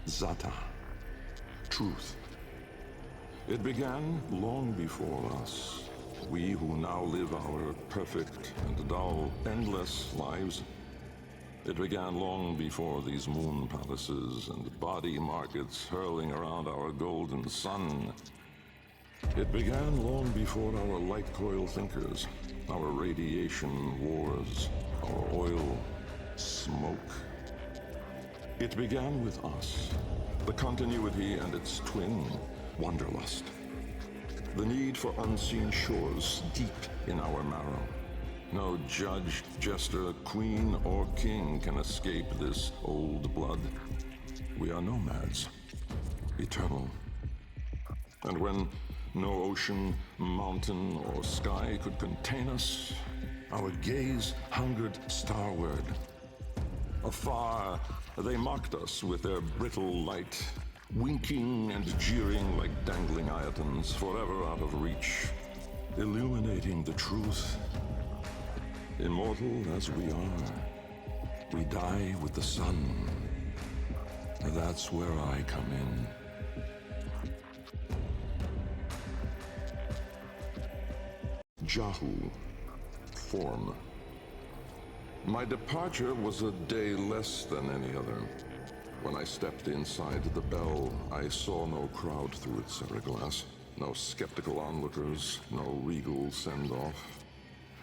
Zata. Truth. It began long before us. We who now live our perfect and dull, endless lives. It began long before these moon palaces and body markets hurling around our golden sun. It began long before our light coil thinkers, our radiation wars, our oil smoke. It began with us, the continuity and its twin, wanderlust. The need for unseen shores deep in our marrow. No judge, jester, queen, or king can escape this old blood. We are nomads, eternal. And when no ocean, mountain, or sky could contain us, our gaze hungered starward. Afar, they mocked us with their brittle light, winking and jeering like dangling iotons, forever out of reach, illuminating the truth. Immortal as we are, we die with the sun. That's where I come in. Jahu, form. My departure was a day less than any other. When I stepped inside the bell, I saw no crowd through its glass, no skeptical onlookers, no regal send-off.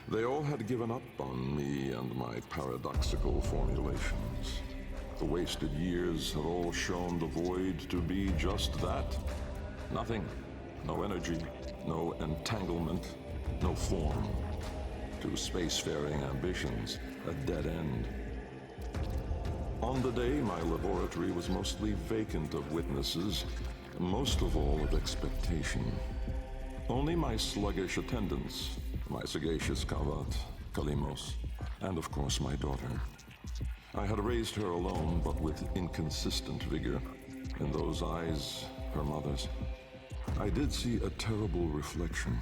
They all had given up on me and my paradoxical formulations. The wasted years had all shown the void to be just that. Nothing. No energy, no entanglement, no form. To spacefaring ambitions, a dead end. On the day, my laboratory was mostly vacant of witnesses, most of all of expectation. Only my sluggish attendants, my sagacious Kavat, Kalimos, and of course my daughter. I had raised her alone, but with inconsistent vigor. In those eyes, her mother's, I did see a terrible reflection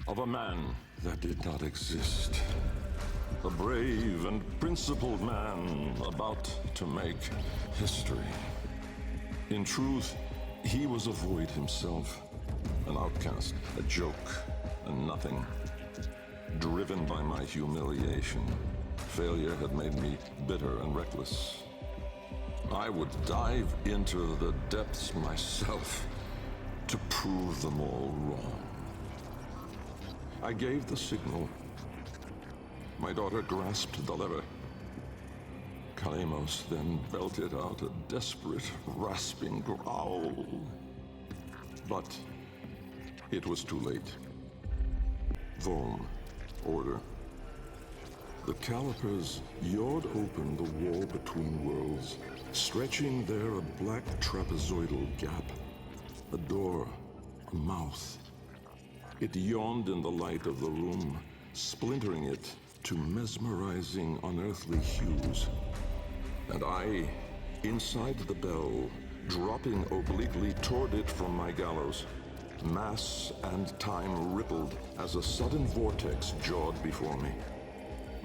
of a man that did not exist. A brave and principled man about to make history. In truth, he was a void himself, an outcast, a joke, and nothing. Driven by my humiliation, failure had made me bitter and reckless. I would dive into the depths myself to prove them all wrong. I gave the signal. My daughter grasped the lever. Kalemos then belted out a desperate, rasping growl. But it was too late. Vom, order. The calipers yawed open the wall between worlds, stretching there a black trapezoidal gap. A door, a mouth. It yawned in the light of the room, splintering it to mesmerizing, unearthly hues. And I, inside the bell, dropping obliquely toward it from my gallows. Mass and time rippled as a sudden vortex jawed before me.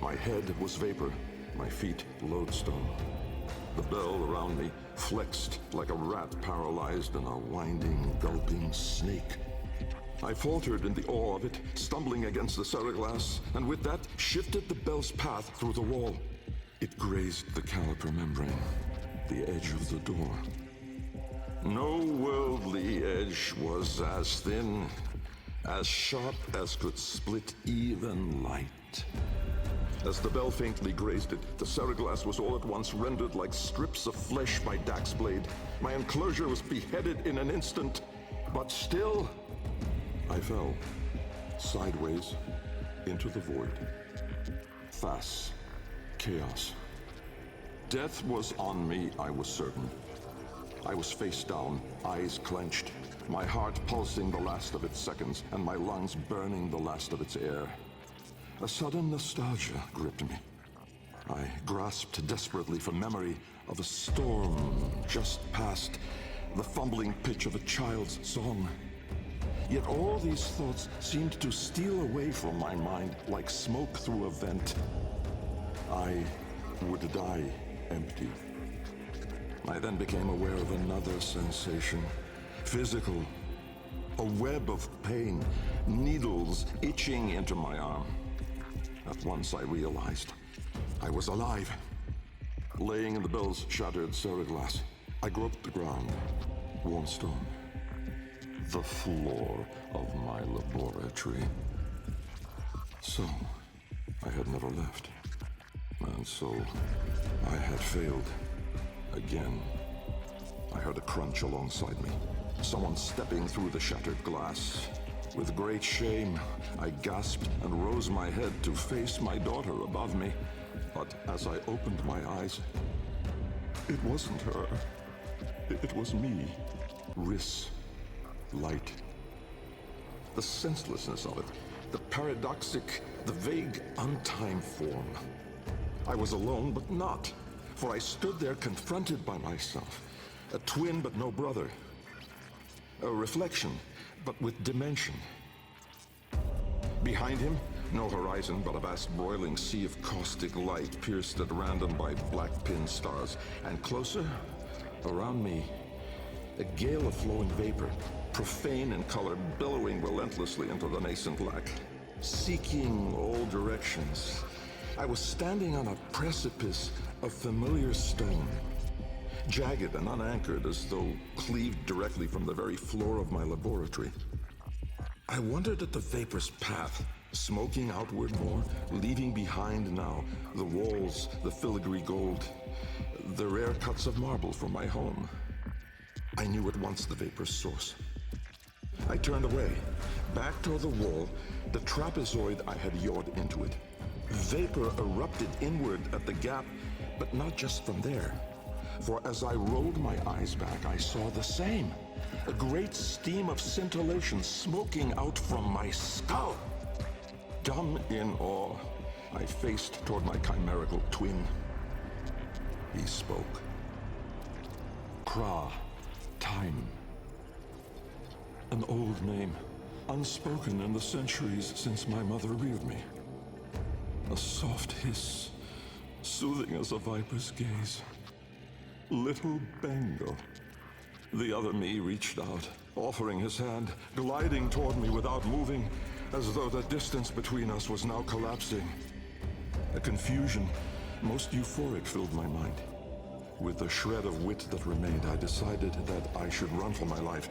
My head was vapor, my feet lodestone. The bell around me flexed like a rat paralyzed in a winding, gulping snake. I faltered in the awe of it, stumbling against the seriglass, and with that, shifted the bell's path through the wall. It grazed the caliper membrane, the edge of the door. No worldly edge was as thin, as sharp as could split even light. As the bell faintly grazed it, the seriglass was all at once rendered like strips of flesh by Dax's blade. My enclosure was beheaded in an instant, but still, I fell, sideways, into the void. Thas, chaos. Death was on me, I was certain. I was face down, eyes clenched, my heart pulsing the last of its seconds, and my lungs burning the last of its air. A sudden nostalgia gripped me. I grasped desperately for memory of a storm just past, the fumbling pitch of a child's song. Yet all these thoughts seemed to steal away from my mind like smoke through a vent. I would die empty. I then became aware of another sensation. Physical. A web of pain. Needles itching into my arm. At once I realized I was alive. Laying in the bill's shattered ceraglass, I groped the ground. Warm stone. The floor of my laboratory. So, I had never left. And so, I had failed. Again. I heard a crunch alongside me. Someone stepping through the shattered glass. With great shame, I gasped and rose my head to face my daughter above me. But as I opened my eyes, it wasn't her. It was me. Riss. Light. The senselessness of it. The paradoxic, the vague, untimed form. I was alone, but not. For I stood there confronted by myself. A twin, but no brother. A reflection, but with dimension. Behind him, no horizon, but a vast broiling sea of caustic light pierced at random by black pin stars. And closer, around me, a gale of flowing vapor, profane in color, billowing relentlessly into the nascent lack. Seeking all directions. I was standing on a precipice of familiar stone. Jagged and unanchored as though cleaved directly from the very floor of my laboratory. I wondered at the vapor's path, smoking outward more, leaving behind now the walls, the filigree gold, the rare cuts of marble from my home. I knew at once the vapor's source. I turned away, back toward the wall, the trapezoid I had yawed into it. Vapor erupted inward at the gap, but not just from there. For as I rolled my eyes back, I saw the same. A great steam of scintillation smoking out from my skull. Dumb in awe, I faced toward my chimerical twin. He spoke. Kra, time. An old name, unspoken in the centuries since my mother reared me. A soft hiss, soothing as a viper's gaze. Little Bengal. The other me reached out, offering his hand, gliding toward me without moving, as though the distance between us was now collapsing. A confusion, most euphoric, filled my mind. With the shred of wit that remained, I decided that I should run for my life.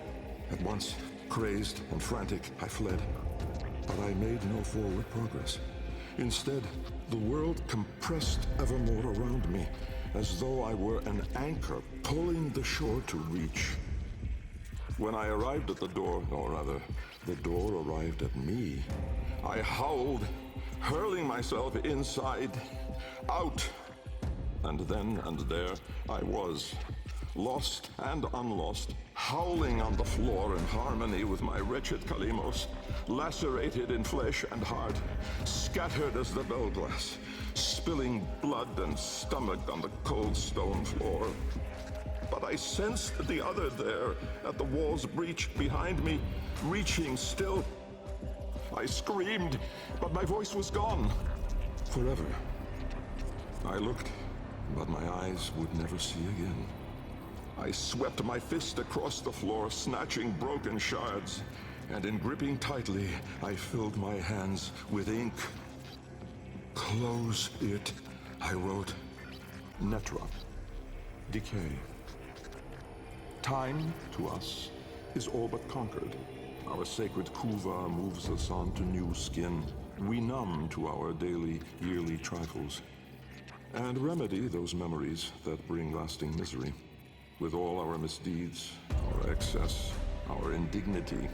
At once, crazed and frantic, I fled. But I made no forward progress. Instead, the world compressed evermore around me, as though I were an anchor pulling the shore to reach. When I arrived at the door, or rather, the door arrived at me, I howled, hurling myself inside, out. And then and there I was, lost and unlost, howling on the floor in harmony with my wretched Kalimos, lacerated in flesh and heart, scattered as the bell glass, spilling blood and stomach on the cold stone floor. But I sensed the other there, at the wall's breach behind me, reaching still. I screamed, but my voice was gone. Forever. I looked, but my eyes would never see again. I swept my fist across the floor, snatching broken shards, and in gripping tightly, I filled my hands with ink. Close it, I wrote. Netra. Decay. Time, to us, is all but conquered. Our sacred kuva moves us on to new skin. We numb to our daily, yearly trifles, and remedy those memories that bring lasting misery. With all our misdeeds, our excess, our indignity,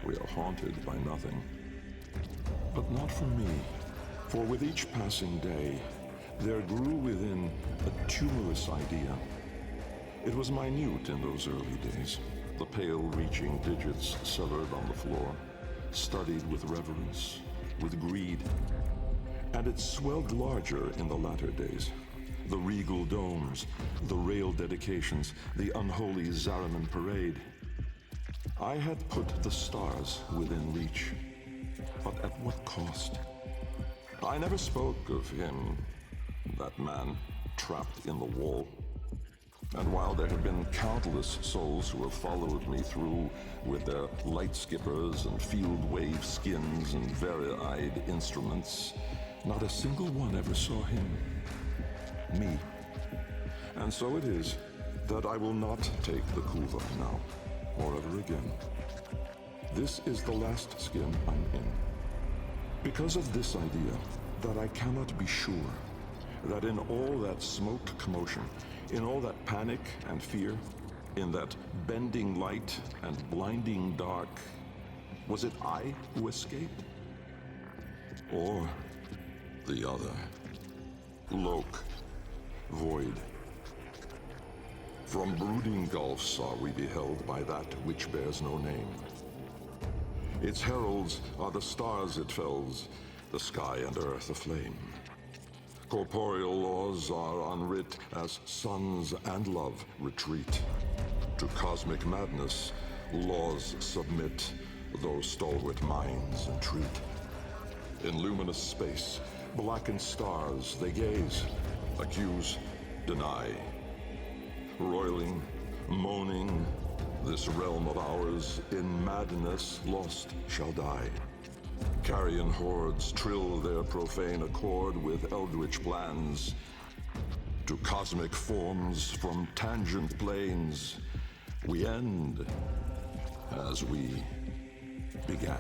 we are haunted by nothing. But not for me, for with each passing day, there grew within a tumorous idea. It was minute in those early days, the pale reaching digits severed on the floor, studied with reverence, with greed. And it swelled larger in the latter days. The regal domes, the rail dedications, the unholy Zariman parade. I had put the stars within reach, but at what cost? I never spoke of him, that man trapped in the wall. And while there have been countless souls who have followed me through with their light skippers and field wave skins and very-eyed instruments, not a single one ever saw him. Me. And so it is that I will not take the Kuva now, or ever again. This is the last skin I'm in. Because of this idea, that I cannot be sure that in all that smoked commotion, in all that panic and fear, in that bending light and blinding dark, was it I who escaped? Or the other? Loke, void. From brooding gulfs are we beheld by that which bears no name. Its heralds are the stars it fells, the sky and earth aflame. Corporeal laws are unwrit as suns and love retreat. To cosmic madness, laws submit, though stalwart minds entreat. In luminous space, blackened stars they gaze, accuse, deny. Roiling, moaning, this realm of ours in madness lost shall die. Carrion hordes trill their profane accord with eldritch plans. To cosmic forms from tangent planes, we end as we began.